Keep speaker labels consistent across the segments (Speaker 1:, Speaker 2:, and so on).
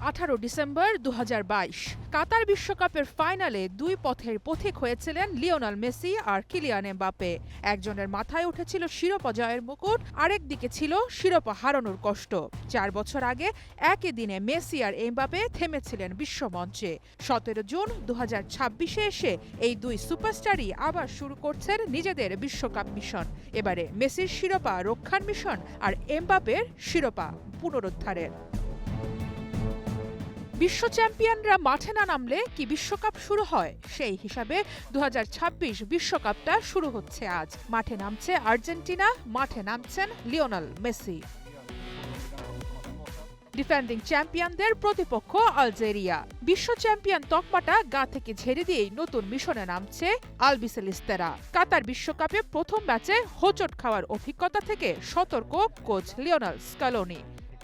Speaker 1: 18 December 2022 কাতার বিশ্বকাপের ফাইনালে দুই পথের পথিক হয়েছিলেন লিওনেল মেসি আর কিলিয়ান এমবাপ্পে। একজনের মাথায় উঠেছিল শিরোপা জয়ের মুকুট, আরেক দিকে ছিল শিরোপা হারানোর কষ্ট। 4 বছর আগে একই দিনে মেসি আর এমবাপ্পে থেমেছিলেন বিশ্বমঞ্চে। 17 জুন 2026-এ এসে এই দুই সুপারস্টারই আবার শুরু করছেন নিজেদের বিশ্বকাপ মিশন। এবারে মেসির শিরোপা রক্ষার মিশন আর এমবাপ্পের শিরোপা পুনরুদ্ধারের। বিশ্ব চ্যাম্পিয়নরা মাঠে না নামলে কি বিশ্বকাপ শুরু হয়? সেই হিসাবে 2026 বিশ্বকাপটা শুরু হচ্ছে আজ। মাঠে নামছে আর্জেন্টিনা, মাঠে নামছেন লিওনেল মেসি। ডিফেন্ডিং চ্যাম্পিয়নদের প্রতিপক্ষ আলজেরিয়া। বিশ্ব চ্যাম্পিয়ন তকমাটা গা থেকে ঝেড়ে দিয়েই নতুন মিশনে নামছে আলবিসেলিস্তেরা। কাতার বিশ্বকাপে প্রথম ম্যাচে হোঁচট খাওয়ার অভিজ্ঞতা থেকে সতর্ক কোচ লিওনেল স্কালোনি।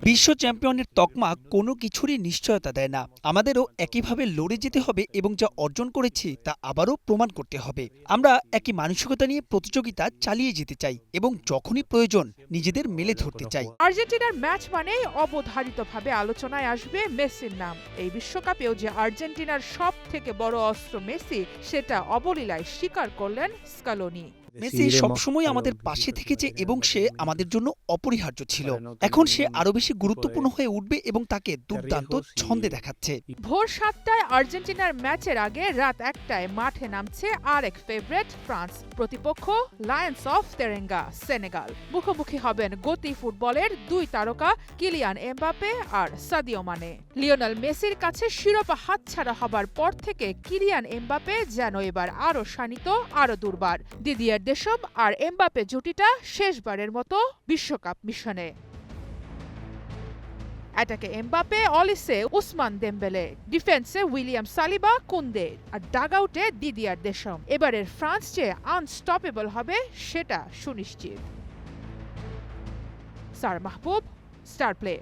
Speaker 2: বিশ্ব চ্যাম্পিয়নের তকমা কোনো কিছুরই নিশ্চয়তা দেয় না। আমাদেরও একইভাবে লড়ে যেতে হবে এবং যা অর্জন করেছি তা আবারও প্রমাণ করতে হবে। আমরা একই মানসিকতা নিয়ে প্রতিযোগিতা চালিয়ে যেতে চাই এবং যখনই প্রয়োজন নিজেদের মেলে ধরতে চাই।
Speaker 1: আর্জেন্টিনার ম্যাচ মানেই অবধারিতভাবে আলোচনায় আসবে মেসির নাম। এই বিশ্বকাপেও যে আর্জেন্টিনার সব থেকে বড় অস্ত্র মেসি, সেটা অবলীলায় স্বীকার করলেন স্কালোনি।
Speaker 2: মেসি সবসময় আমাদের পাশে থেকেছে এবং সে আমাদের জন্য অপরিহার্য ছিল। এখন সে আরো বেশি গুরুত্বপূর্ণ হয়ে উঠবে এবং তাকে দুর্দান্ত ছন্দে দেখাচ্ছে।
Speaker 1: ভোর 7টায় আর্জেন্টিনার ম্যাচের আগে রাত 1টায় মাঠে নামছে আরেক ফেভারিট ফ্রান্স। প্রতিপক্ষ লায়ন্স অফ তেরেঙ্গা সেনেগাল। মুখোমুখি হবেন গতি ফুটবলের দুই তারকা কিলিয়ান এমবাপ্পে আর সাদিও মানে। লিওনেল মেসির কাছে শিরোপা হাতছাড়া হবার পর থেকে কিলিয়ান এমবাপ্পে যেন এবার আরো শানিত, আরো দুর্বার। দিদিয়ার দেশম আর এমবাপ্পে জুটিটা শেষবারের মতো বিশ্বকাপ মিশনে। অ্যাটাকে এমবাপ্পে, অলিসে উসমান দেমবেলে, ডিফেন্সে উইলিয়াম সালিবা, কুন্দে আর ডাগআউটে দিদিয়ার দেশম। এবারের ফ্রান্স যে আনস্টপেবল হবে সেটা সুনিশ্চিত। সার মাহবুব, স্টার প্লে।